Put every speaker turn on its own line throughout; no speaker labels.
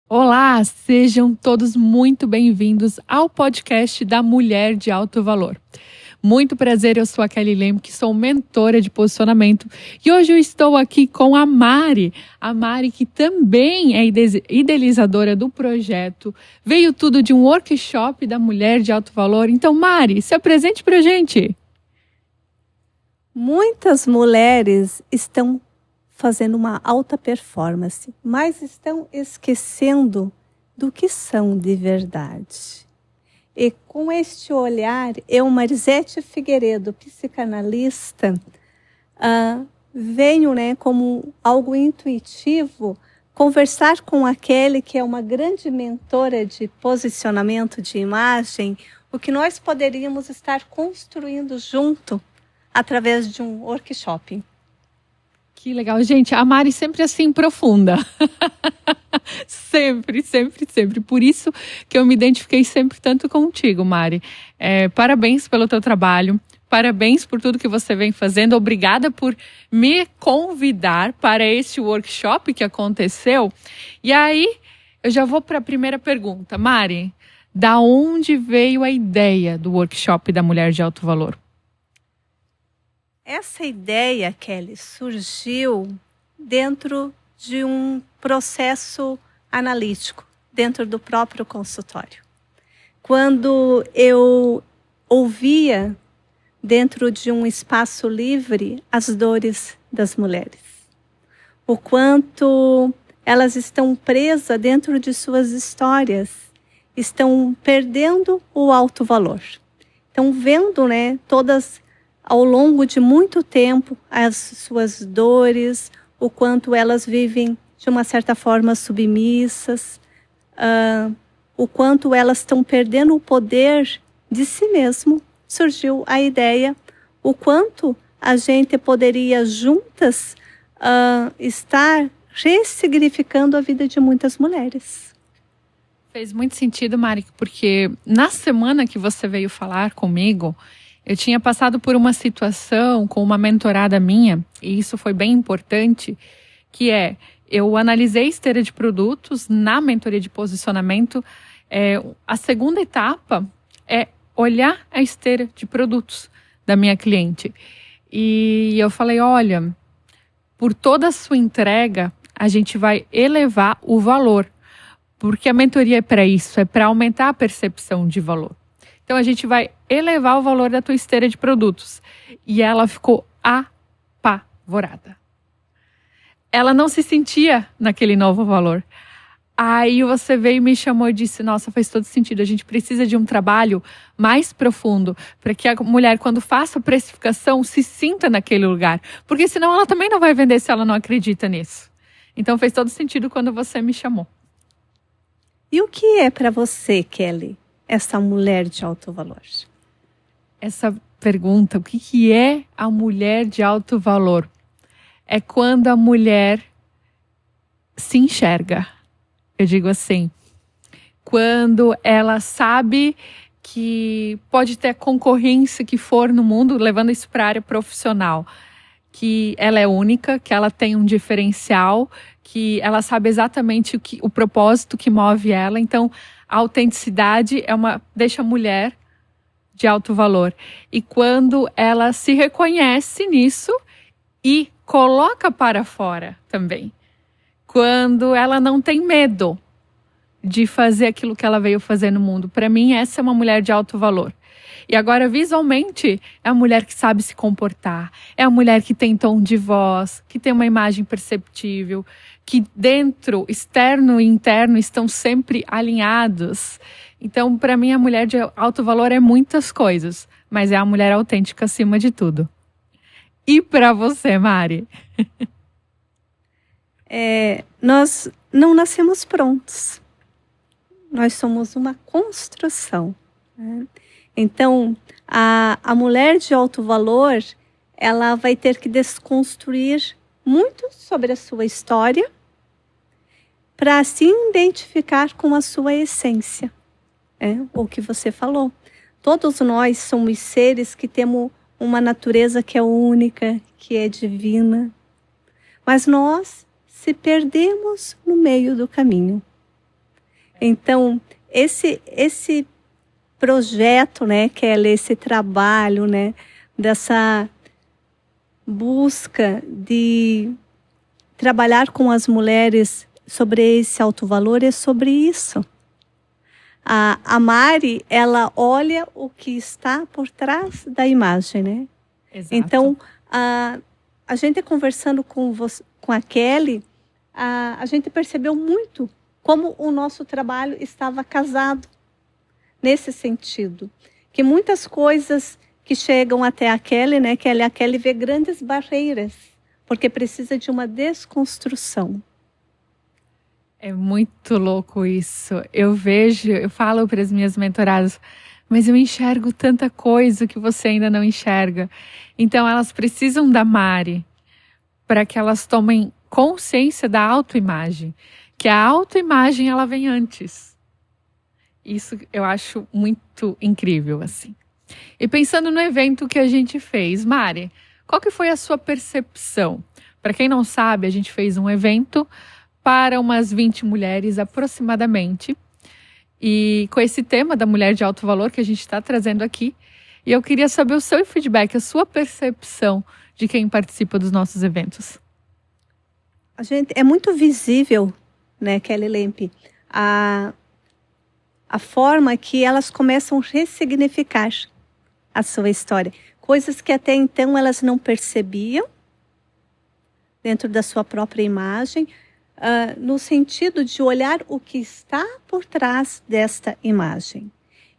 Olá, sejam todos muito bem-vindos ao podcast da Mulher de Alto Valor. Muito prazer, eu sou a Kelly Leme, que sou mentora de posicionamento e hoje eu estou aqui com a Mari que também é idealizadora do projeto, veio tudo de um workshop da Mulher de Alto Valor. Então, Mari, se apresente pra gente.
Muitas mulheres estão fazendo uma alta performance, mas estão esquecendo do que são de verdade. E com este olhar, eu, Marisete Figueiredo, psicanalista, venho como algo intuitivo conversar com aquele que é uma grande mentora de posicionamento de imagem, o que nós poderíamos estar construindo junto através de um workshop.
Que legal. Gente, a Mari sempre assim, profunda. Sempre. Por isso que eu me identifiquei sempre tanto contigo, Mari. Parabéns pelo teu trabalho. Parabéns por tudo que você vem fazendo. Obrigada por me convidar para este workshop que aconteceu. E aí, eu já vou para a primeira pergunta. Mari, da onde veio a ideia do workshop da Mulher de Alto Valor?
Essa ideia, Kelly, surgiu dentro de um processo analítico, dentro do próprio consultório. Quando eu ouvia, dentro de um espaço livre, as dores das mulheres. O quanto elas estão presas dentro de suas histórias, estão perdendo o alto valor. Estão vendo, todas ao longo de muito tempo, as suas dores, o quanto elas vivem de uma certa forma submissas, o quanto elas estão perdendo o poder de si mesmo. Surgiu a ideia, o quanto a gente poderia juntas estar ressignificando a vida de muitas mulheres.
Fez muito sentido, Mari, porque na semana que você veio falar comigo, eu tinha passado por uma situação com uma mentorada minha, e isso foi bem importante, que eu analisei a esteira de produtos na mentoria de posicionamento. A segunda etapa é olhar a esteira de produtos da minha cliente. E eu falei, olha, por toda a sua entrega, a gente vai elevar o valor, porque a mentoria é para isso, é para aumentar a percepção de valor. Então, a gente vai elevar o valor da tua esteira de produtos. E ela ficou apavorada. Ela não se sentia naquele novo valor. Aí você veio e me chamou e disse, nossa, faz todo sentido. A gente precisa de um trabalho mais profundo para que a mulher, quando faça a precificação, se sinta naquele lugar. Porque senão ela também não vai vender se ela não acredita nisso. Então, fez todo sentido quando você me chamou.
E o que é para você, Kelly, essa mulher de alto valor?
Essa pergunta, o que é a mulher de alto valor? É quando a mulher se enxerga. Eu digo assim, quando ela sabe que pode ter a concorrência que for no mundo, levando isso para a área profissional, que ela é única, que ela tem um diferencial, que ela sabe exatamente o propósito que move ela. Então, a autenticidade deixa a mulher de alto valor. E quando ela se reconhece nisso e coloca para fora também. Quando ela não tem medo de fazer aquilo que ela veio fazer no mundo. Para mim, essa é uma mulher de alto valor. E agora, visualmente, é a mulher que sabe se comportar. É a mulher que tem tom de voz, que tem uma imagem perceptível, que dentro, externo e interno, estão sempre alinhados. Então, para mim, a mulher de alto valor é muitas coisas, mas é a mulher autêntica acima de tudo. E para você, Mari?
Nós não nascemos prontos. Nós somos uma construção. Então, a mulher de alto valor, ela vai ter que desconstruir muito sobre a sua história para se identificar com a sua essência. O que você falou. Todos nós somos seres que temos uma natureza que é única, que é divina. Mas nós se perdemos no meio do caminho. Então, esse projeto, né, Kelly, esse trabalho, né, dessa busca de trabalhar com as mulheres sobre esse alto valor é sobre isso. A Mari, ela olha o que está por trás da imagem, né?
Exato.
Então, a gente conversando com a Kelly, a gente percebeu muito como o nosso trabalho estava casado nesse sentido. Que muitas coisas que chegam até a Kelly, né? A Kelly vê grandes barreiras, porque precisa de uma desconstrução.
É muito louco isso. Eu falo para as minhas mentoradas, mas eu enxergo tanta coisa que você ainda não enxerga. Então elas precisam da Mari para que elas tomem consciência da autoimagem, que a autoimagem ela vem antes. Isso eu acho muito incrível, assim. E pensando no evento que a gente fez, Mari, qual que foi a sua percepção? Para quem não sabe, a gente fez um evento para umas 20 mulheres aproximadamente, e com esse tema da mulher de alto valor que a gente está trazendo aqui, e eu queria saber o seu feedback, a sua percepção de quem participa dos nossos eventos.
É muito visível, né, Kelly Lempe, a forma que elas começam a ressignificar a sua história. Coisas que até então elas não percebiam dentro da sua própria imagem, no sentido de olhar o que está por trás desta imagem.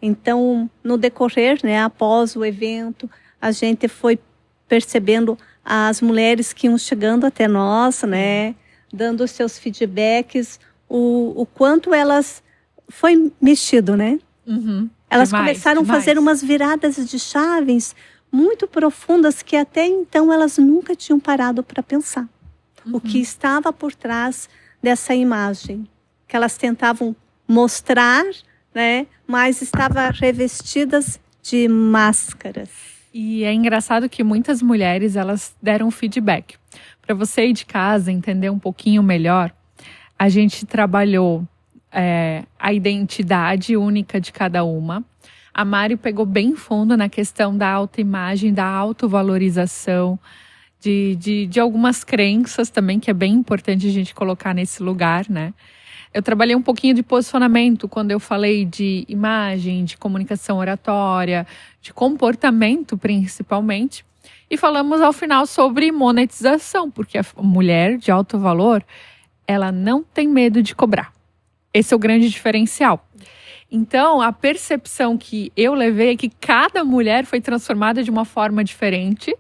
Então, no decorrer, né, após o evento, a gente foi percebendo as mulheres que iam chegando até nós, né, dando os seus feedbacks, o quanto elas foi mexido, né?
Uhum.
Elas começaram a fazer umas viradas de chaves muito profundas que até então elas nunca tinham parado para pensar. O que estava por trás dessa imagem que elas tentavam mostrar, né? Mas estavam revestidas de máscaras.
E é engraçado que muitas mulheres elas deram feedback. Para você ir de casa entender um pouquinho melhor, a gente trabalhou a identidade única de cada uma. A Mari pegou bem fundo na questão da autoimagem, da autovalorização, de algumas crenças também, que é bem importante a gente colocar nesse lugar, né? Eu trabalhei um pouquinho de posicionamento quando eu falei de imagem, de comunicação oratória, de comportamento principalmente. E falamos ao final sobre monetização, porque a mulher de alto valor, ela não tem medo de cobrar. Esse é o grande diferencial. Então, a percepção que eu levei é que cada mulher foi transformada de uma forma diferente,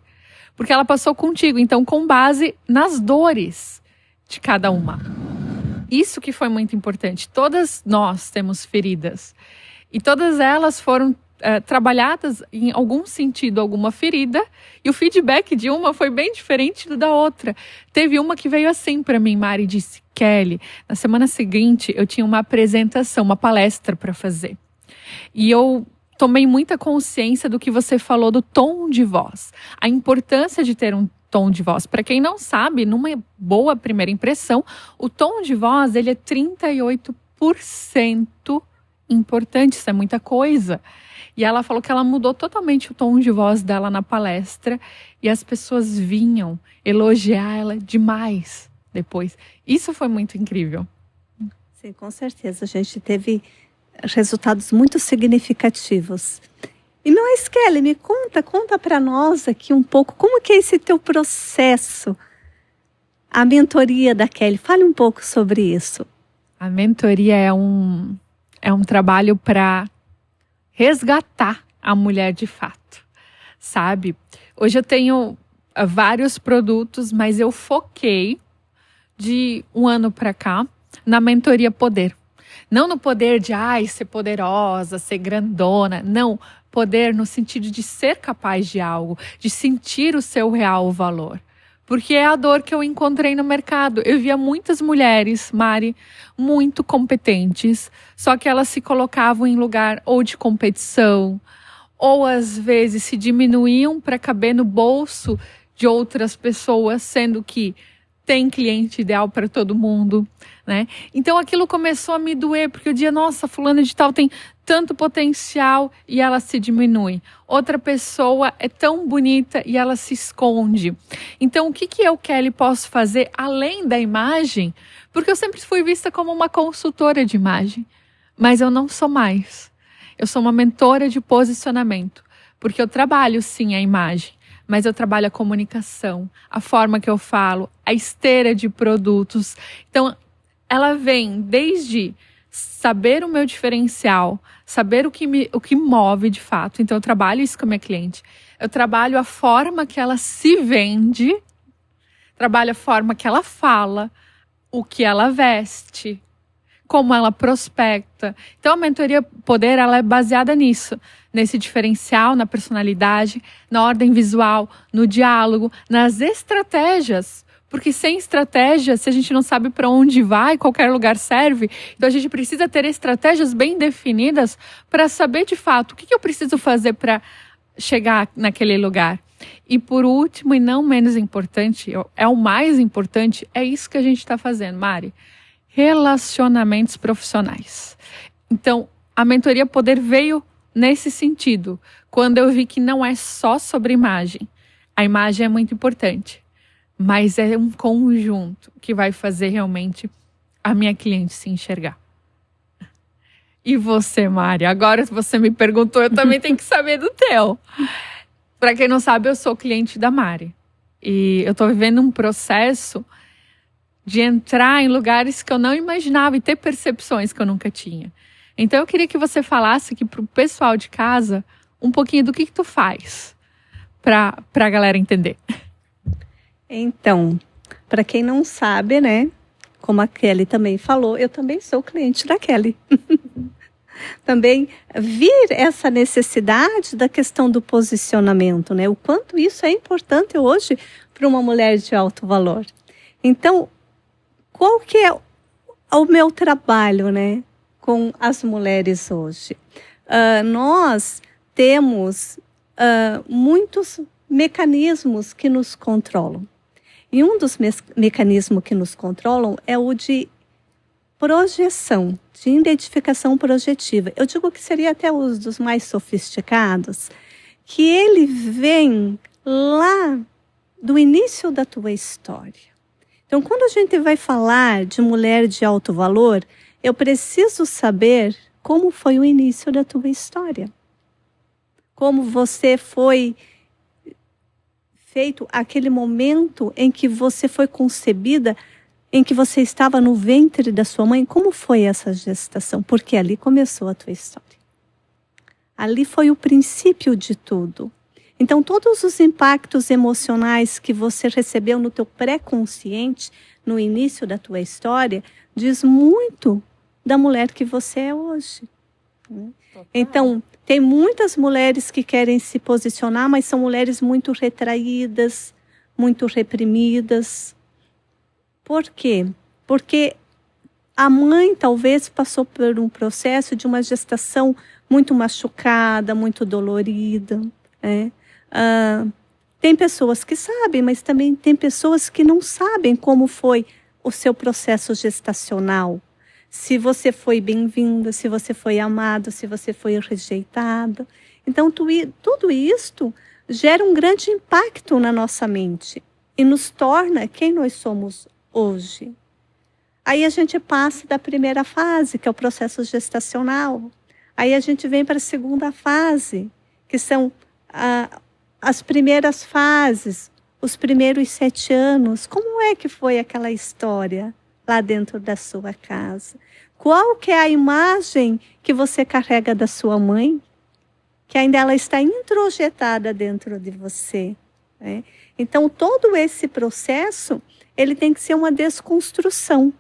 porque ela passou contigo, então com base nas dores de cada uma. Isso que foi muito importante. Todas nós temos feridas. E todas elas foram trabalhadas em algum sentido, alguma ferida. E o feedback de uma foi bem diferente do da outra. Teve uma que veio assim para mim, Mari, e disse: Kelly, na semana seguinte eu tinha uma apresentação, uma palestra para fazer. E eu tomei muita consciência do que você falou do tom de voz. A importância de ter um tom de voz. Para quem não sabe, numa boa primeira impressão, o tom de voz ele é 38% importante, isso é muita coisa. E ela falou que ela mudou totalmente o tom de voz dela na palestra e as pessoas vinham elogiar ela demais depois. Isso foi muito incrível.
Sim, com certeza. A gente teve resultados muito significativos. E mas, Kelly, me conta para nós aqui um pouco como que é esse teu processo, a mentoria da Kelly. Fale um pouco sobre isso.
A mentoria é um trabalho para resgatar a mulher de fato, sabe? Hoje eu tenho vários produtos, mas eu foquei de um ano para cá na mentoria poder. Não no poder de ser poderosa, ser grandona. Não, poder no sentido de ser capaz de algo, de sentir o seu real valor. Porque é a dor que eu encontrei no mercado. Eu via muitas mulheres, Mari, muito competentes, só que elas se colocavam em lugar ou de competição, ou às vezes se diminuíam para caber no bolso de outras pessoas, sendo que tem cliente ideal para todo mundo, né? Então aquilo começou a me doer, porque eu dizia, nossa, fulana de tal tem tanto potencial e ela se diminui. Outra pessoa é tão bonita e ela se esconde. Então o que eu, Kelly, posso fazer além da imagem? Porque eu sempre fui vista como uma consultora de imagem, mas eu não sou mais. Eu sou uma mentora de posicionamento, porque eu trabalho sim a imagem, mas eu trabalho a comunicação, a forma que eu falo, a esteira de produtos. Então, ela vem desde saber o meu diferencial, saber o que move de fato. Então, eu trabalho isso com a minha cliente. Eu trabalho a forma que ela se vende, trabalho a forma que ela fala, o que ela veste, como ela prospecta. Então, a mentoria Poder, ela é baseada nisso, nesse diferencial, na personalidade, na ordem visual, no diálogo, nas estratégias. Porque sem estratégia, se a gente não sabe para onde vai, qualquer lugar serve. Então, a gente precisa ter estratégias bem definidas para saber, de fato, o que eu preciso fazer para chegar naquele lugar. E por último, e não menos importante, é o mais importante, é isso que a gente está fazendo, Mari. Relacionamentos profissionais. Então, a mentoria Poder veio nesse sentido, quando eu vi que não é só sobre imagem. A imagem é muito importante, mas é um conjunto que vai fazer realmente a minha cliente se enxergar. E você, Mari? Agora você me perguntou, eu também tenho que saber do teu. Para quem não sabe, eu sou cliente da Mari. E eu estou vivendo um processo de entrar em lugares que eu não imaginava e ter percepções que eu nunca tinha. Então eu queria que você falasse aqui para o pessoal de casa um pouquinho do que tu faz para a galera entender.
Então, para quem não sabe, né, como a Kelly também falou, eu também sou cliente da Kelly. Também vir essa necessidade da questão do posicionamento, né, o quanto isso é importante hoje para uma mulher de alto valor. Então, qual que é o meu trabalho, né, com as mulheres hoje? Nós temos muitos mecanismos que nos controlam. E um dos mecanismos que nos controlam é o de projeção, de identificação projetiva. Eu digo que seria até um dos mais sofisticados, que ele vem lá do início da tua história. Então, quando a gente vai falar de mulher de alto valor, eu preciso saber como foi o início da tua história. Como você foi feito aquele momento em que você foi concebida, em que você estava no ventre da sua mãe. Como foi essa gestação? Porque ali começou a tua história. Ali foi o princípio de tudo. Então, todos os impactos emocionais que você recebeu no teu pré-consciente, no início da tua história, diz muito da mulher que você é hoje. Então, tem muitas mulheres que querem se posicionar, mas são mulheres muito retraídas, muito reprimidas. Por quê? Porque a mãe talvez passou por um processo de uma gestação muito machucada, muito dolorida, né? Tem pessoas que sabem, mas também tem pessoas que não sabem como foi o seu processo gestacional. Se você foi bem-vinda, se você foi amado, se você foi rejeitado. Então, tudo isto gera um grande impacto na nossa mente e nos torna quem nós somos hoje. Aí a gente passa da primeira fase, que é o processo gestacional. Aí a gente vem para a segunda fase, que são as primeiras fases, os primeiros 7 anos. Como é que foi aquela história lá dentro da sua casa? Qual que é a imagem que você carrega da sua mãe? Que ainda ela está introjetada dentro de você, né? Então, todo esse processo, ele tem que ser uma desconstrução.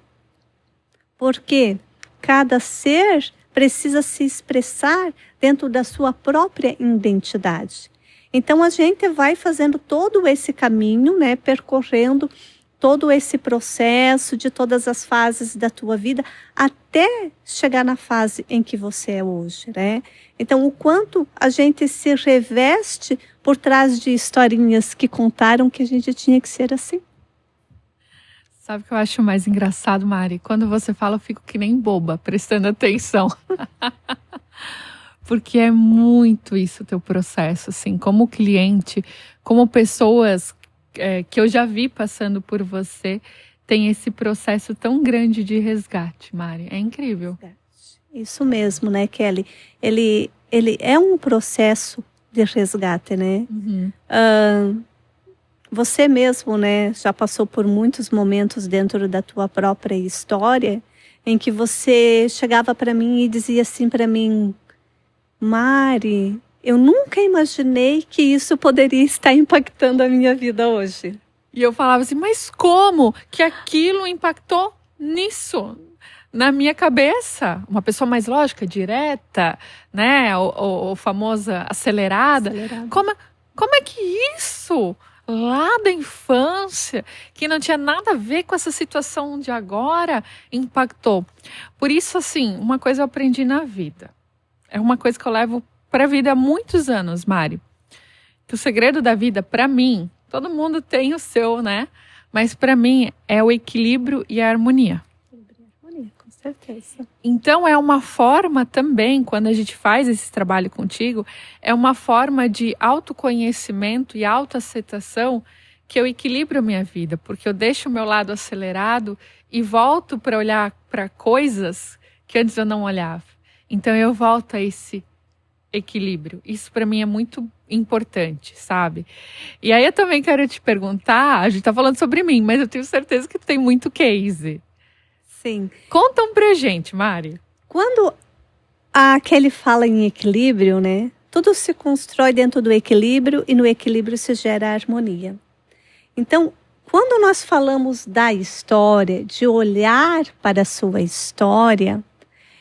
Porque cada ser precisa se expressar dentro da sua própria identidade. Então, a gente vai fazendo todo esse caminho, né, percorrendo todo esse processo de todas as fases da tua vida, até chegar na fase em que você é hoje, né? Então, o quanto a gente se reveste por trás de historinhas que contaram que a gente tinha que ser assim.
Sabe o que eu acho mais engraçado, Mari? Quando você fala, eu fico que nem boba, prestando atenção. Porque é muito isso o teu processo, assim, como cliente, como pessoas que eu já vi passando por você, tem esse processo tão grande de resgate, Mari. É incrível.
Isso mesmo, né, Kelly? Ele é um processo de resgate, né?
Uhum.
Você mesmo, né, já passou por muitos momentos dentro da tua própria história em que você chegava para mim e dizia assim para mim: Mari, eu nunca imaginei que isso poderia estar impactando a minha vida hoje.
E eu falava assim, mas como que aquilo impactou nisso? Na minha cabeça, uma pessoa mais lógica, direta, né, ou famosa acelerada. Como é que isso, lá da infância, que não tinha nada a ver com essa situação de agora, impactou? Por isso, assim, uma coisa eu aprendi na vida. É uma coisa que eu levo para a vida há muitos anos, Mari. Que o segredo da vida, para mim, todo mundo tem o seu, né? Mas para mim é o equilíbrio e a harmonia.
Com certeza.
Então é uma forma também, quando a gente faz esse trabalho contigo, é uma forma de autoconhecimento e autoaceitação que eu equilibro a minha vida, porque eu deixo o meu lado acelerado e volto para olhar para coisas que antes eu não olhava. Então eu volto a esse equilíbrio. Isso para mim é muito importante, sabe? E aí eu também quero te perguntar, a gente tá falando sobre mim, mas eu tenho certeza que tem muito case.
Sim.
Conta pra gente, Mari.
Quando a Kelly fala em equilíbrio, né? Tudo se constrói dentro do equilíbrio e no equilíbrio se gera harmonia. Então, quando nós falamos da história, de olhar para a sua história,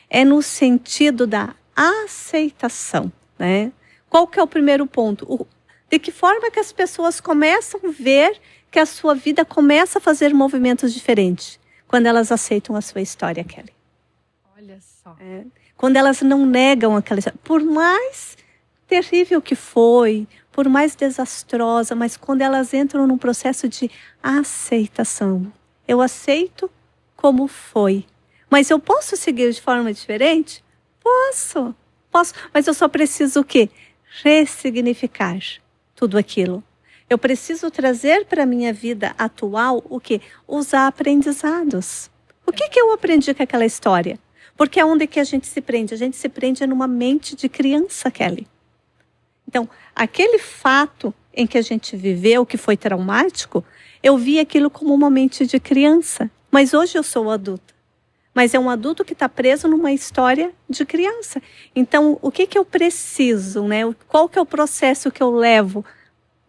é no sentido da aceitação, né? Qual que é o primeiro ponto? De que forma que as pessoas começam a ver que a sua vida começa a fazer movimentos diferentes? Quando elas aceitam a sua história, Kelly.
Olha só.
Quando elas não negam aquela história. Por mais terrível que foi, por mais desastrosa, mas quando elas entram num processo de aceitação. Eu aceito como foi. Mas eu posso seguir de forma diferente? Posso, mas eu só preciso o quê? Ressignificar tudo aquilo. Eu preciso trazer para a minha vida atual o quê? Os aprendizados. O que eu aprendi com aquela história? Porque aonde que a gente se prende? A gente se prende numa mente de criança, Kelly. Então, aquele fato em que a gente viveu, que foi traumático, eu vi aquilo como uma mente de criança. Mas hoje eu sou adulta. Mas é um adulto que está preso numa história de criança. Então, o que eu preciso, né? Qual que é o processo que eu levo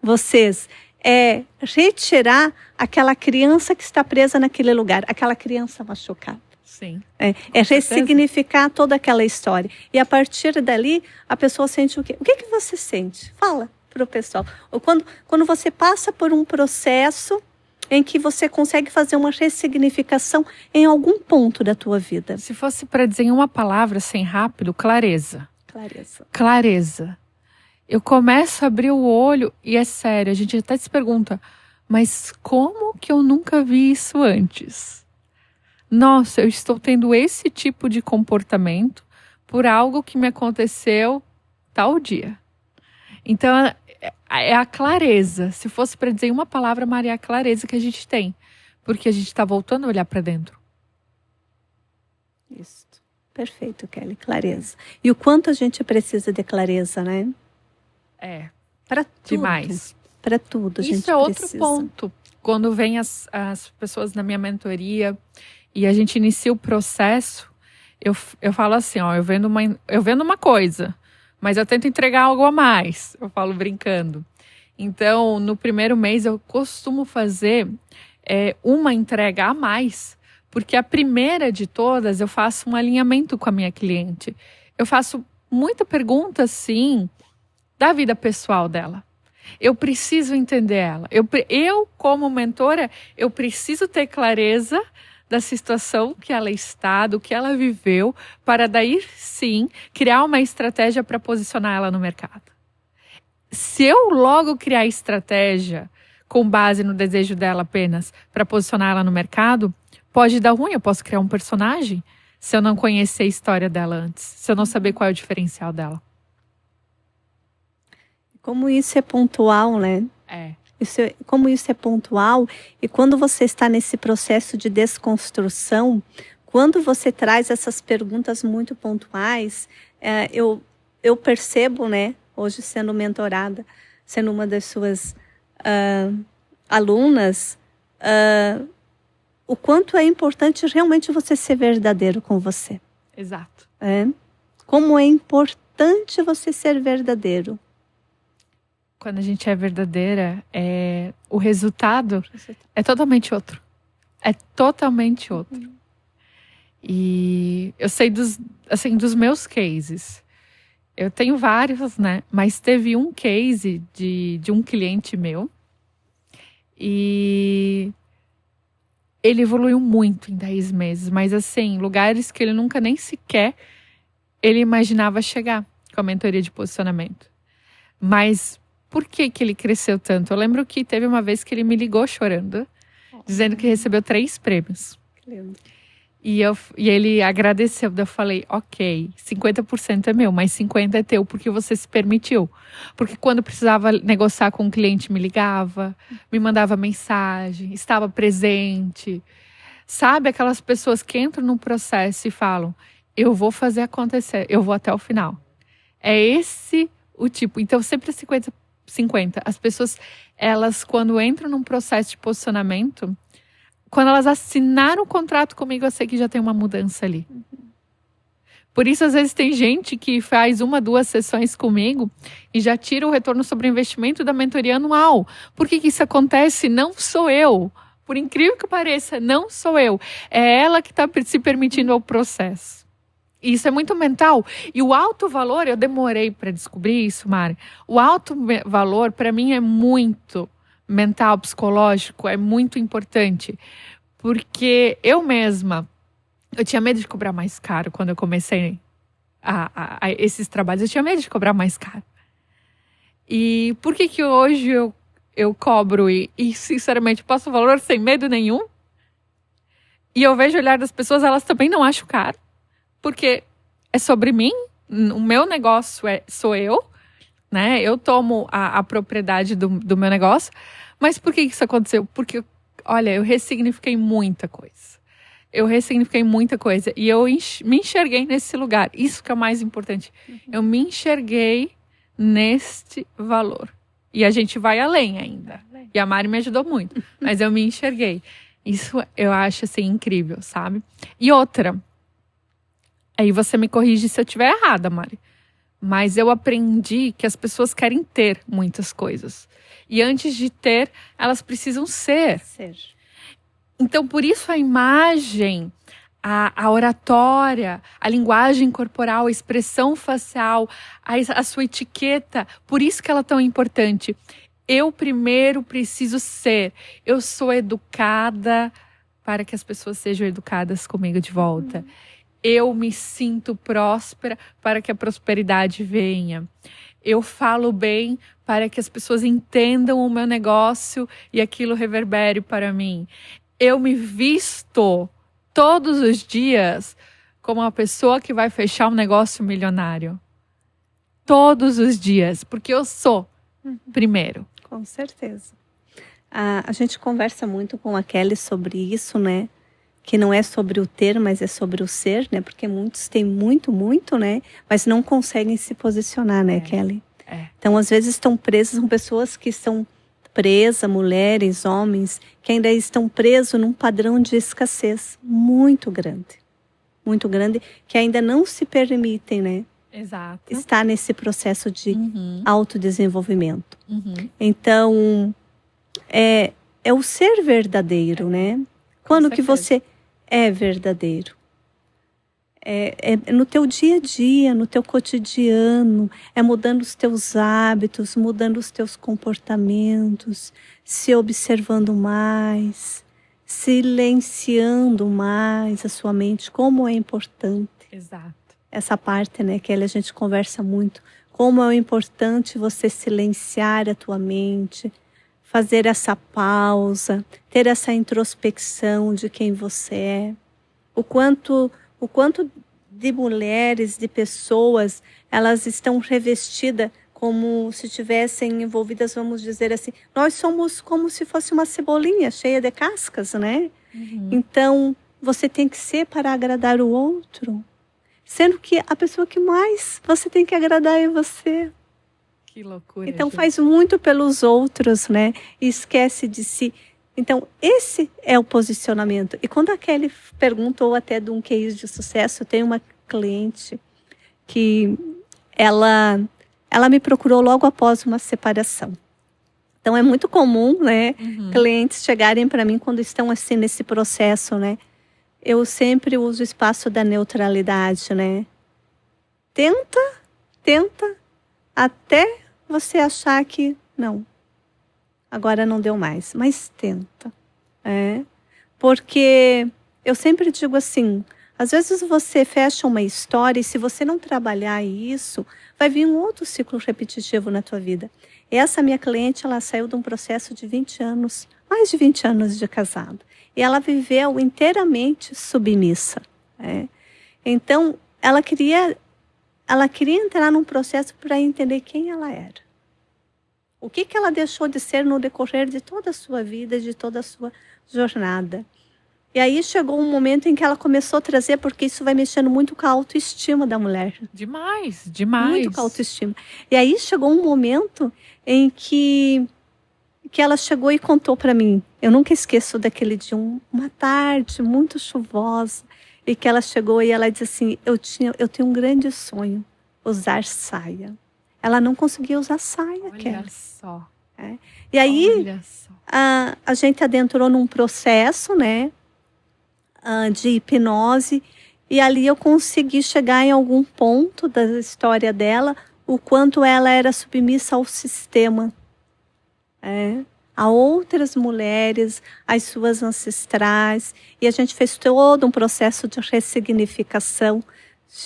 vocês? É retirar aquela criança que está presa naquele lugar, aquela criança machucada.
Sim.
É ressignificar toda aquela história. E a partir dali, a pessoa sente o quê? O que você sente? Fala para o pessoal. Quando você passa por um processo em que você consegue fazer uma ressignificação em algum ponto da tua vida.
Se fosse para dizer em uma palavra, assim, rápido, clareza. Clareza. Eu começo a abrir o olho e é sério, a gente até se pergunta, mas como que eu nunca vi isso antes? Nossa, eu estou tendo esse tipo de comportamento por algo que me aconteceu tal dia. Então, é a clareza. Se fosse para dizer uma palavra, Maria, é a clareza que a gente tem. Porque a gente está voltando a olhar para dentro.
Isso. Perfeito, Kelly. Clareza. E o quanto a gente precisa de clareza, né? Para tudo.
Demais.
Para tudo a gente
precisa. Isso é outro ponto. Quando vem as pessoas na minha mentoria e a gente inicia o processo, eu falo assim, ó, eu vendo uma coisa, mas eu tento entregar algo a mais. Eu falo brincando. Então, no primeiro mês, eu costumo fazer uma entrega a mais, porque a primeira de todas, eu faço um alinhamento com a minha cliente. Eu faço muita pergunta, sim, da vida pessoal dela. Eu preciso entender ela. Eu, como mentora, eu preciso ter clareza da situação que ela está, do que ela viveu, para daí sim criar uma estratégia para posicionar ela no mercado. Se eu logo criar estratégia com base no desejo dela apenas para posicionar ela no mercado, pode dar ruim. Eu posso criar um personagem se eu não conhecer a história dela antes, se eu não saber qual é o diferencial dela.
Como isso é pontual, né? Como isso é pontual, e quando você está nesse processo de desconstrução, quando você traz essas perguntas muito pontuais, eu percebo, né, hoje sendo mentorada, sendo uma das suas alunas, o quanto é importante realmente você ser verdadeiro com você.
Exato.
Como é importante você ser verdadeiro.
Quando a gente é verdadeira, o resultado é totalmente outro. É totalmente outro. E eu sei dos meus cases. Eu tenho vários, né? Mas teve um case de um cliente meu. E ele evoluiu muito em 10 meses. Mas assim, lugares que ele nunca nem sequer ele imaginava chegar com a mentoria de posicionamento. Mas por que ele cresceu tanto? Eu lembro que teve uma vez que ele me ligou chorando, dizendo que recebeu 3 prêmios.
Que lindo.
E ele agradeceu. Eu falei, ok, 50% é meu, mas 50% é teu, porque você se permitiu. Porque quando precisava negociar com um cliente, me ligava, me mandava mensagem, estava presente. Sabe, aquelas pessoas que entram num processo e falam, eu vou fazer acontecer, eu vou até o final. É esse o tipo. Então, sempre 50%. As pessoas, elas, quando entram num processo de posicionamento, quando elas assinaram o contrato comigo, eu sei que já tem uma mudança ali. Por isso, às vezes, tem gente que faz 1, 2 sessões comigo e já tira o retorno sobre o investimento da mentoria anual. Por que isso acontece? Não sou eu. Por incrível que pareça, não sou eu. É ela que está se permitindo ao processo. E isso é muito mental. E o alto valor, eu demorei para descobrir isso, Mari. O alto valor, para mim, é muito mental, psicológico, é muito importante. Porque eu mesma, eu tinha medo de cobrar mais caro quando eu comecei a esses trabalhos. Eu tinha medo de cobrar mais caro. E por que hoje eu cobro e, sinceramente, passo o valor sem medo nenhum? E eu vejo o olhar das pessoas, elas também não acham caro. Porque é sobre mim, o meu negócio sou eu, né? Eu tomo a propriedade do meu negócio. Mas por que isso aconteceu? Porque, olha, eu ressignifiquei muita coisa. E eu me enxerguei nesse lugar. Isso que é o mais importante. Eu me enxerguei neste valor. E a gente vai além ainda. E a Mari me ajudou muito. Mas eu me enxerguei. Isso eu acho, assim, incrível, sabe? E outra... Aí você me corrige se eu estiver errada, Mari. Mas eu aprendi que as pessoas querem ter muitas coisas. E antes de ter, elas precisam ser. Então, por isso a imagem, a oratória, a linguagem corporal, a expressão facial, a sua etiqueta, por isso que ela é tão importante. Eu primeiro preciso ser. Eu sou educada para que as pessoas sejam educadas comigo de volta. Eu me sinto próspera para que a prosperidade venha. Eu falo bem para que as pessoas entendam o meu negócio e aquilo reverbere para mim. Eu me visto todos os dias como uma pessoa que vai fechar um negócio milionário. Todos os dias, porque eu sou primeiro.
Com certeza. A gente conversa muito com a Kelly sobre isso, né? Que não é sobre o ter, mas é sobre o ser, né? Porque muitos têm muito, né? Mas não conseguem se posicionar, né, Kelly? Então, às vezes estão presos, são pessoas que estão presas, mulheres, homens, que ainda estão presos num padrão de escassez muito grande, que ainda não se permitem, né?
Exato.
Estar nesse processo de autodesenvolvimento. Então, é o ser verdadeiro, né? Quando que você é verdadeiro? É no teu dia a dia, no teu cotidiano, é mudando os teus hábitos, mudando os teus comportamentos, se observando mais, silenciando mais a sua mente, como é importante.
Exato.
Essa parte, né, que a gente conversa muito, como é importante você silenciar a tua mente, fazer essa pausa, ter essa introspecção de quem você é. O quanto de mulheres, de pessoas, elas estão revestidas como se estivessem envolvidas, vamos dizer assim. Nós somos como se fosse uma cebolinha cheia de cascas, né? Então, você tem que ser para agradar o outro. Sendo que a pessoa que mais você tem que agradar é você.
Que loucura.
Então
gente.
faz muito pelos outros, né? E esquece de si. Então esse é o posicionamento. E quando a Kelly perguntou até de um case de sucesso, eu tenho uma cliente que ela me procurou logo após uma separação. Então é muito comum, né? Clientes chegarem para mim quando estão assim nesse processo, né? Eu sempre uso o espaço da neutralidade, né? Tenta até você achar que não, agora não deu mais, mas tenta. Porque eu sempre digo assim, às vezes você fecha uma história e se você não trabalhar isso, vai vir um outro ciclo repetitivo na tua vida. E essa minha cliente, ela saiu de um processo de 20 anos, mais de 20 anos de casado. E ela viveu inteiramente submissa. Então, ela queria entrar num processo para entender quem ela era. O que ela deixou de ser no decorrer de toda a sua vida, de toda a sua jornada. E aí chegou um momento em que ela começou a trazer, porque isso vai mexendo muito com a autoestima da mulher.
Demais.
Muito com a autoestima. E aí chegou um momento em que ela chegou e contou para mim. Eu nunca esqueço daquele dia, uma tarde muito chuvosa, e que ela chegou e ela disse assim, eu tenho um grande sonho, usar saia. Ela não conseguia usar saia.
Olha só.
E aí
Olha só.
A gente adentrou num processo, né, de hipnose, e ali eu consegui chegar em algum ponto da história dela, o quanto ela era submissa ao sistema. A outras mulheres, as suas ancestrais, e a gente fez todo um processo de ressignificação.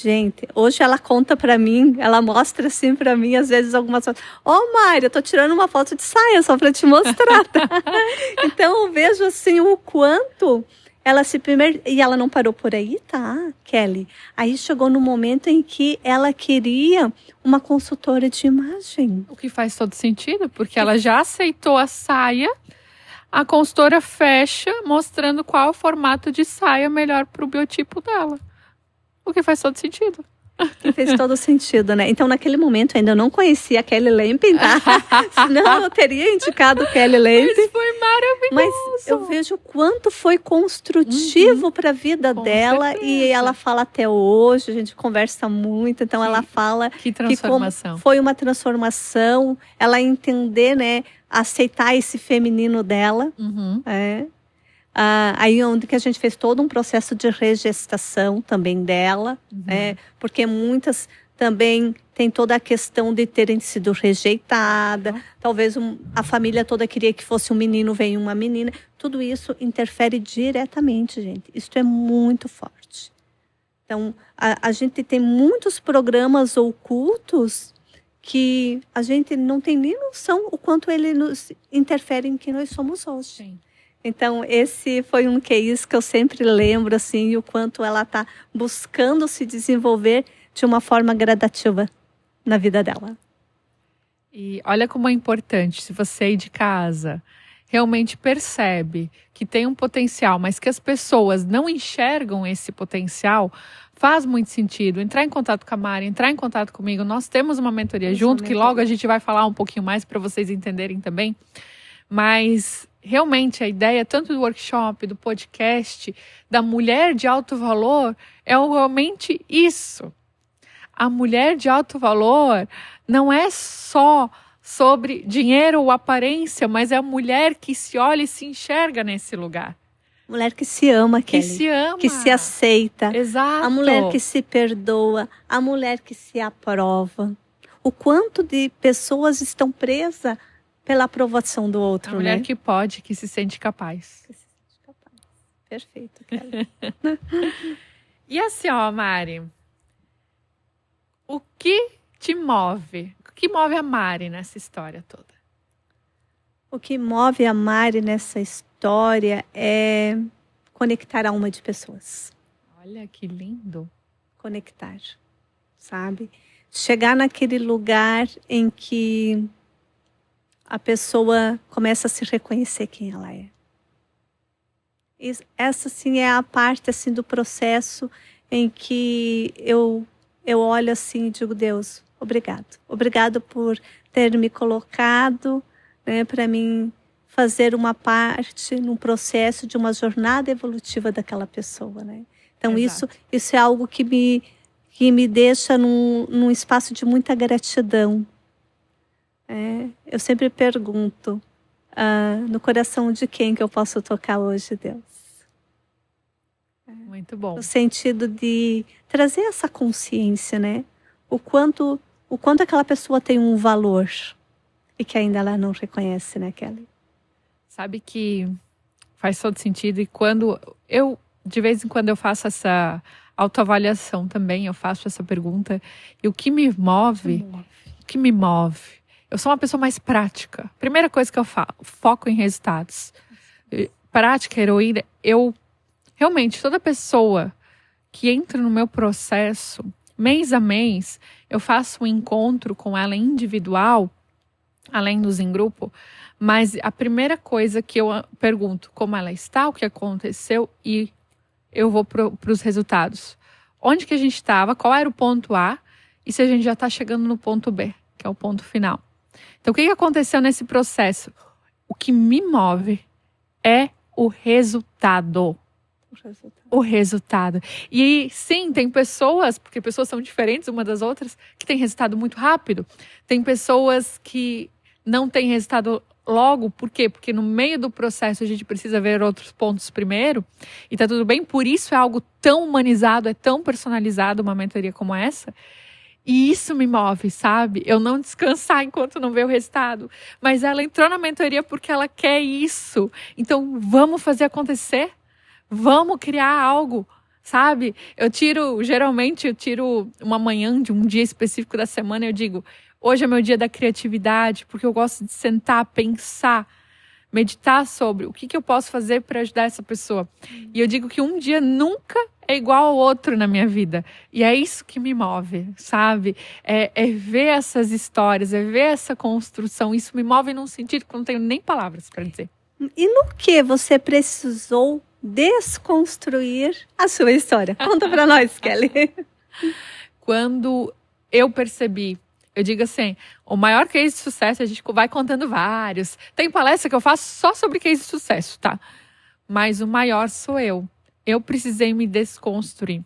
Gente, hoje ela conta para mim, ela mostra assim para mim, às vezes algumas fotos. Mari, eu tô tirando uma foto de saia só para te mostrar, tá? Então eu vejo assim o quanto ela e ela não parou por aí, tá, Kelly? Aí chegou no momento em que ela queria uma consultora de imagem.
O que faz todo sentido, porque ela já aceitou a saia, a consultora fecha mostrando qual o formato de saia melhor para o biotipo dela. O que faz todo sentido.
Que fez todo sentido, né? Então, naquele momento, ainda não conhecia a Kelly Lamping, tá? Senão eu teria indicado Kelly Lamping.
Mas foi maravilhoso.
Mas eu vejo o quanto foi construtivo para a vida dela.
Certeza.
E ela fala até hoje, a gente conversa muito. Então, ela fala
que transformação.
Foi uma transformação. Ela entender, né? Aceitar esse feminino dela. Aí onde que a gente fez todo um processo de regestação também dela, porque muitas também tem toda a questão de terem sido rejeitada, talvez a família toda queria que fosse um menino, veio uma menina, tudo isso interfere diretamente, gente, isso é muito forte. Então, a gente tem muitos programas ocultos que a gente não tem nem noção o quanto ele nos interfere em quem nós somos hoje.
Sim.
Então, esse foi um case que eu sempre lembro, assim, o quanto ela está buscando se desenvolver de uma forma gradativa na vida dela.
E olha como é importante, se você aí de casa realmente percebe que tem um potencial, mas que as pessoas não enxergam esse potencial, faz muito sentido entrar em contato com a Mari, entrar em contato comigo. Nós temos uma mentoria junto, que logo a gente vai falar um pouquinho mais para vocês entenderem também. Mas realmente a ideia tanto do workshop, do podcast, da mulher de alto valor é realmente isso. A mulher de alto valor não é só sobre dinheiro ou aparência, mas é a mulher que se olha e se enxerga nesse lugar.
Mulher que se ama, Kelly.
Que se ama.
Que se aceita.
Exato.
A mulher que se perdoa. A mulher que se aprova. O quanto de pessoas estão presas pela aprovação do outro,
a mulher
né?
que pode, que se sente capaz.
Que se sente capaz. Perfeito, Kelly.
E assim, ó, Mari, o que te move? O que move a Mari nessa história toda?
O que move a Mari nessa história é conectar a alma de pessoas.
Olha que lindo.
Conectar, sabe? Chegar naquele lugar em que a pessoa começa a se reconhecer quem ela é. Essa sim é a parte assim do processo em que eu olho assim e digo, Deus, obrigado. Obrigado por ter me colocado, né, para mim fazer uma parte num processo de uma jornada evolutiva daquela pessoa, né? Então isso é algo que me deixa num espaço de muita gratidão. Eu sempre pergunto, no coração de quem que eu posso tocar hoje, Deus?
Muito bom.
No sentido de trazer essa consciência, né? O quanto aquela pessoa tem um valor e que ainda ela não reconhece, né, Kelly?
Sabe que faz todo sentido, e de vez em quando eu faço essa autoavaliação também, eu faço essa pergunta, e o que me move, eu sou uma pessoa mais prática. Primeira coisa que eu foco em resultados. Prática, heroína, realmente, toda pessoa que entra no meu processo, mês a mês, eu faço um encontro com ela individual, além dos em grupo, mas a primeira coisa que eu pergunto, como ela está, o que aconteceu, e eu vou para os resultados. Onde que a gente estava, qual era o ponto A, e se a gente já está chegando no ponto B, que é o ponto final. Então, o que aconteceu nesse processo? O que me move é o resultado. O resultado. E sim, tem pessoas, porque pessoas são diferentes umas das outras, que têm resultado muito rápido. Tem pessoas que não têm resultado logo. Por quê? Porque no meio do processo a gente precisa ver outros pontos primeiro. E tá tudo bem. Por isso é algo tão humanizado, é tão personalizado uma mentoria como essa. E isso me move, sabe? Eu não descansar enquanto não ver o resultado. Mas ela entrou na mentoria porque ela quer isso. Então vamos fazer acontecer. Vamos criar algo, sabe? Geralmente eu tiro uma manhã de um dia específico da semana e eu digo, hoje é meu dia da criatividade, porque eu gosto de sentar, pensar, meditar sobre o que eu posso fazer para ajudar essa pessoa. E eu digo que um dia nunca é igual ao outro na minha vida. E é isso que me move, sabe? É ver essas histórias, é ver essa construção. Isso me move num sentido que eu não tenho nem palavras para dizer.
E no que você precisou desconstruir a sua história? Conta para nós, Kelly.
Quando eu percebi, eu digo assim, o maior case de sucesso, a gente vai contando vários. Tem palestra que eu faço só sobre case de sucesso, tá? Mas o maior sou eu. Eu precisei me desconstruir.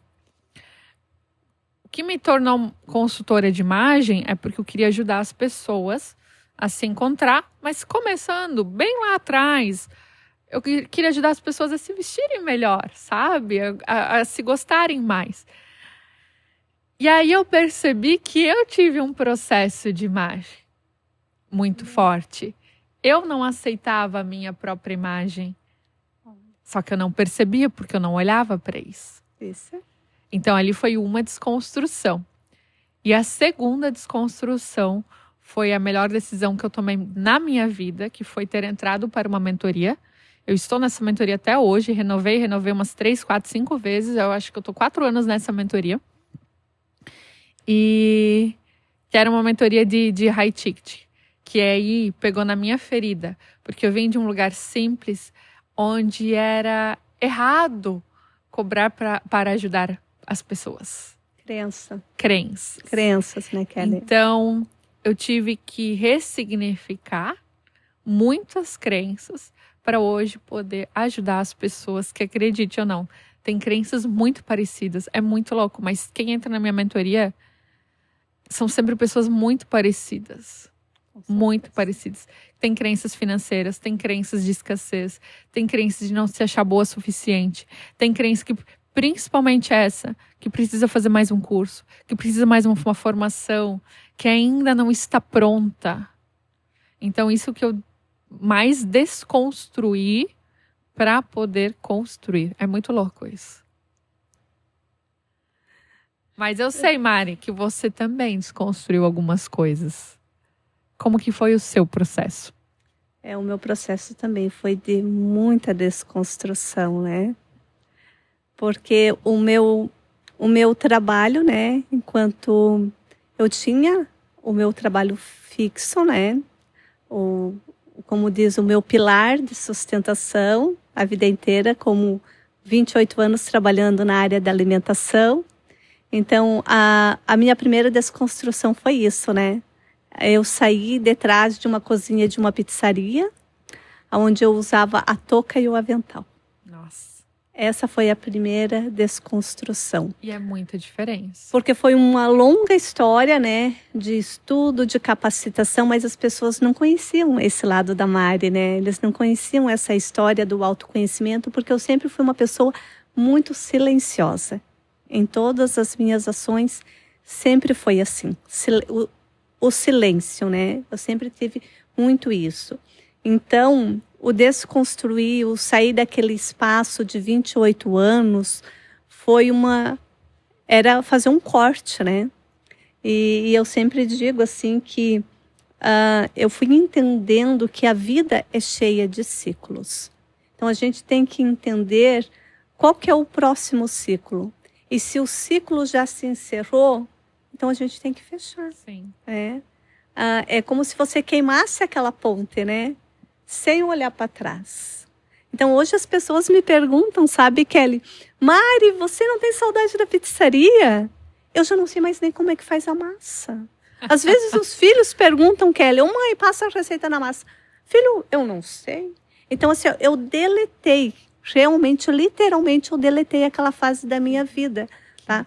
O que me tornou consultora de imagem é porque eu queria ajudar as pessoas a se encontrar, mas começando bem lá atrás. Eu queria ajudar as pessoas a se vestirem melhor, sabe? A se gostarem mais. E aí eu percebi que eu tive um processo de imagem muito forte. Eu não aceitava a minha própria imagem. Só que eu não percebia porque eu não olhava para isso. Então ali foi uma desconstrução. E a segunda desconstrução foi a melhor decisão que eu tomei na minha vida, que foi ter entrado para uma mentoria. Eu estou nessa mentoria até hoje, renovei umas 3, 4, 5 vezes. Eu acho que eu estou 4 anos nessa mentoria. E que era uma mentoria de high ticket, que aí pegou na minha ferida, porque eu vim de um lugar simples, onde era errado cobrar para ajudar as pessoas.
Crenças, né, Kelly?
Então, eu tive que ressignificar muitas crenças para hoje poder ajudar as pessoas que, acredite ou não, tem crenças muito parecidas. É muito louco, mas quem entra na minha mentoria são sempre pessoas muito parecidas. Muito parecidas. Tem crenças financeiras, tem crenças de escassez, tem crenças de não se achar boa o suficiente, tem crença que, principalmente essa, que precisa fazer mais um curso, que precisa mais uma formação, que ainda não está pronta. Então, isso que eu mais desconstruí para poder construir. É muito louco isso. Mas eu sei, Mari, que você também desconstruiu algumas coisas. Como que foi o seu processo?
O meu processo também foi de muita desconstrução, né? Porque o meu trabalho, né? Enquanto eu tinha o meu trabalho fixo, né? Como diz, o meu pilar de sustentação a vida inteira, como 28 anos trabalhando na área da alimentação. Então, a minha primeira desconstrução foi isso, né? Eu saí de trás de uma cozinha de uma pizzaria, onde eu usava a touca e o avental.
Nossa.
Essa foi a primeira desconstrução.
E é muita diferença.
Porque foi uma longa história, né, de estudo, de capacitação, mas as pessoas não conheciam esse lado da Mari, né? Eles não conheciam essa história do autoconhecimento, porque eu sempre fui uma pessoa muito silenciosa. Em todas as minhas ações, sempre foi assim. O silêncio, né? Eu sempre tive muito isso. Então, o desconstruir, o sair daquele espaço de 28 anos, era fazer um corte, né? E eu sempre digo assim que eu fui entendendo que a vida é cheia de ciclos. Então, a gente tem que entender qual que é o próximo ciclo. E se o ciclo já se encerrou, então a gente tem que fechar.
Sim.
É como se você queimasse aquela ponte, né? Sem olhar para trás. Então, hoje as pessoas me perguntam, sabe, Kelly? Mari, você não tem saudade da pizzaria? Eu já não sei mais nem como é que faz a massa. Às vezes os filhos perguntam, Kelly, mãe, passa a receita na massa. Filho, eu não sei. Então, assim, eu deletei. Realmente, literalmente, eu deletei aquela fase da minha vida, tá?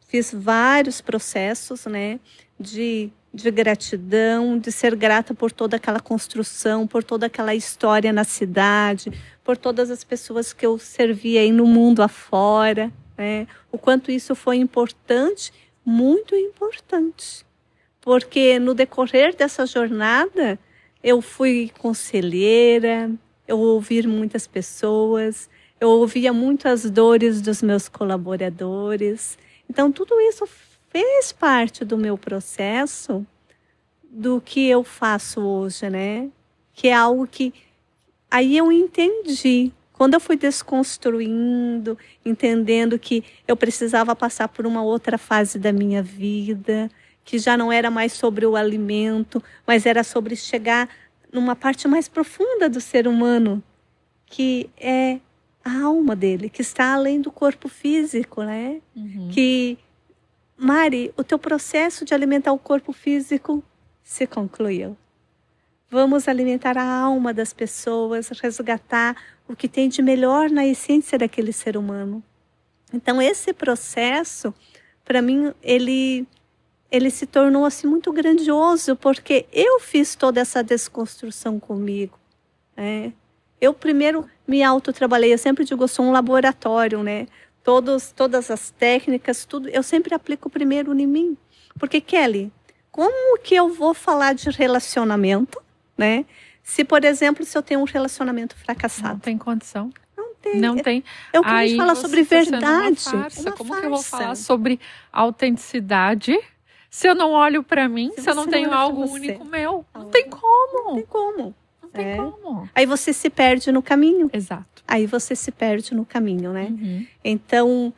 Fiz vários processos, né? De gratidão, de ser grata por toda aquela construção, por toda aquela história na cidade, por todas as pessoas que eu servi aí no mundo afora, né? O quanto isso foi importante, muito importante. Porque no decorrer dessa jornada, eu fui conselheira, eu ouvi muitas pessoas, eu ouvia muito as dores dos meus colaboradores. Então, tudo isso fez parte do meu processo, do que eu faço hoje, né? Que é algo que aí eu entendi. Quando eu fui desconstruindo, entendendo que eu precisava passar por uma outra fase da minha vida, que já não era mais sobre o alimento, mas era sobre chegar numa parte mais profunda do ser humano, que é a alma dele, que está além do corpo físico, né?
Uhum.
Que, Mari, o teu processo de alimentar o corpo físico se concluiu. Vamos alimentar a alma das pessoas, resgatar o que tem de melhor na essência daquele ser humano. Então, esse processo, para mim, ele se tornou assim muito grandioso, porque eu fiz toda essa desconstrução comigo, né? Eu primeiro me autotrabalhei, eu sempre digo, eu sou um laboratório, né? Todas as técnicas, tudo, eu sempre aplico primeiro em mim. Porque, Kelly, como que eu vou falar de relacionamento, né? Se, por exemplo, se eu tenho um relacionamento fracassado.
Não tem condição.
Não tem. Eu quero falar sobre verdade.
Como que eu vou falar sobre autenticidade se eu não olho para mim, se eu não tenho algo único meu? Não tem como.
Não tem como.
Não tem como.
Aí você se perde no caminho.
Exato.
Aí você se perde no caminho, né?
Uhum.
Então,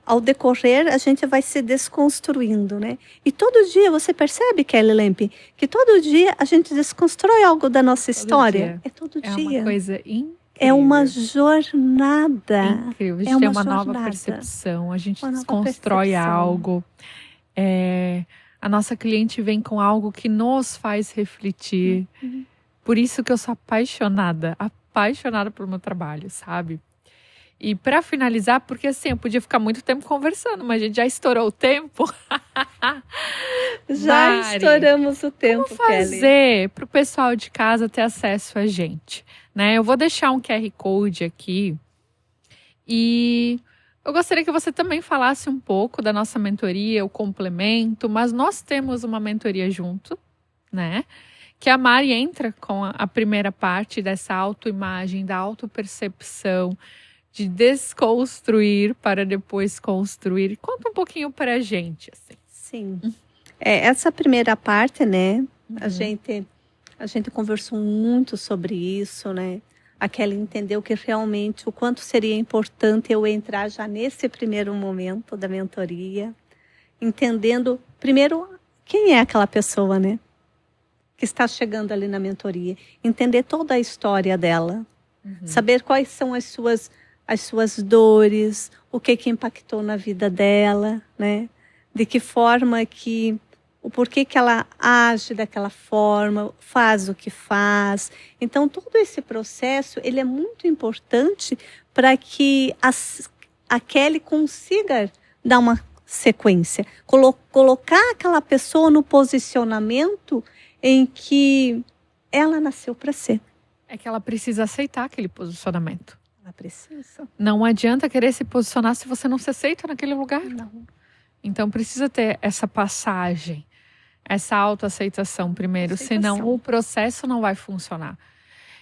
ao decorrer, a gente vai se desconstruindo, né? E todo dia, você percebe, Kelly Lempe, que todo dia a gente desconstrói algo da nossa história? É todo dia.
É uma coisa incrível.
É uma jornada.
Incrível. A gente tem uma nova percepção, a gente desconstrói algo. A nossa cliente vem com algo que nos faz refletir.
Uhum.
Por isso que eu sou apaixonada pelo meu trabalho, sabe? E para finalizar, porque assim, eu podia ficar muito tempo conversando, mas a gente já estourou o tempo.
Já Mari, estouramos o tempo,
como fazer para o pessoal de casa ter acesso a gente, né? Eu vou deixar um QR Code aqui e eu gostaria que você também falasse um pouco da nossa mentoria, o complemento, mas nós temos uma mentoria junto, né? Que a Mari entra com a primeira parte dessa autoimagem, da autopercepção, de desconstruir para depois construir. Conta um pouquinho para a gente, assim.
Sim. Essa primeira parte, né? A gente A gente conversou muito sobre isso, né? A Kelly entendeu que realmente o quanto seria importante eu entrar já nesse primeiro momento da mentoria, entendendo primeiro quem é aquela pessoa, né? Que está chegando ali na mentoria. Entender toda a história dela. Saber quais são as suas dores, o que impactou na vida dela, né? De que forma o porquê que ela age daquela forma, faz o que faz. Então, todo esse processo, ele é muito importante para que a Kelly consiga dar uma sequência. Colocar aquela pessoa no posicionamento em que ela nasceu para ser.
É que ela precisa aceitar aquele posicionamento.
Ela precisa.
Não adianta querer se posicionar se você não se aceita naquele lugar.
Não.
Então precisa ter essa passagem, essa autoaceitação primeiro, senão o processo não vai funcionar.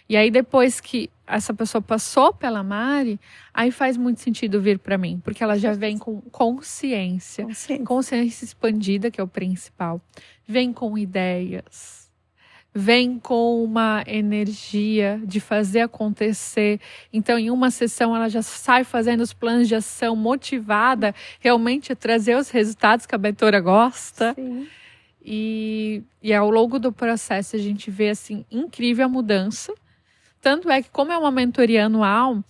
E aí depois que essa pessoa passou pela Mari, aí faz muito sentido vir para mim, porque ela já vem com consciência expandida, que é o principal. Vem com ideias. Vem com uma energia de fazer acontecer. Então, em uma sessão, ela já sai fazendo os planos de ação, motivada realmente a trazer os resultados que a mentora gosta.
Sim.
E ao longo do processo, a gente vê, assim, incrível a mudança. Tanto é que, como é uma mentoria anual,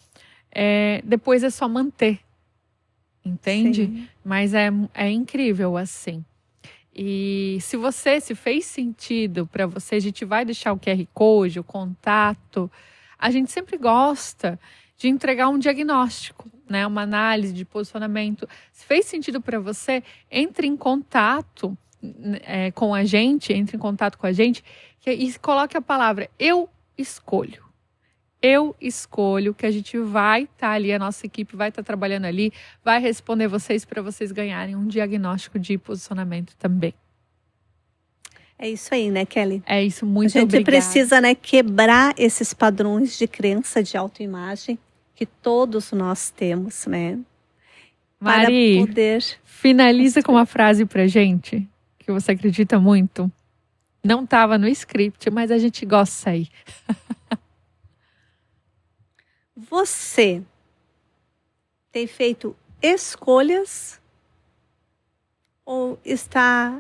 depois é só manter. Entende?
Sim.
Mas é incrível, assim. E se fez sentido para você, a gente vai deixar o QR Code, o contato. A gente sempre gosta de entregar um diagnóstico, né? Uma análise de posicionamento. Se fez sentido para você, entre em contato com a gente, e coloque a palavra eu escolho. Eu escolho, que a gente vai estar ali, a nossa equipe vai estar trabalhando ali, vai responder vocês para vocês ganharem um diagnóstico de posicionamento também.
É isso aí, né, Kelly?
É isso, muito obrigada.
A gente precisa, né, quebrar esses padrões de crença de autoimagem que todos nós temos, né?
Mari,
para poder
finaliza com uma frase pra gente, que você acredita muito. Não estava no script, mas a gente gosta aí.
Você tem feito escolhas ou está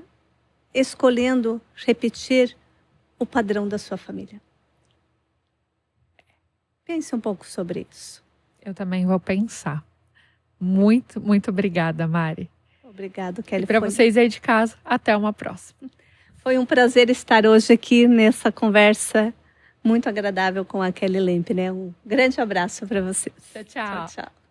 escolhendo repetir o padrão da sua família? Pense um pouco sobre isso.
Eu também vou pensar. Muito, muito obrigada, Mari.
Obrigada, Kelly.
E para vocês aí de casa, até uma próxima.
Foi um prazer estar hoje aqui nessa conversa muito agradável com a Kelly Lempe, né? Um grande abraço para vocês.
Tchau, tchau.
Tchau, tchau.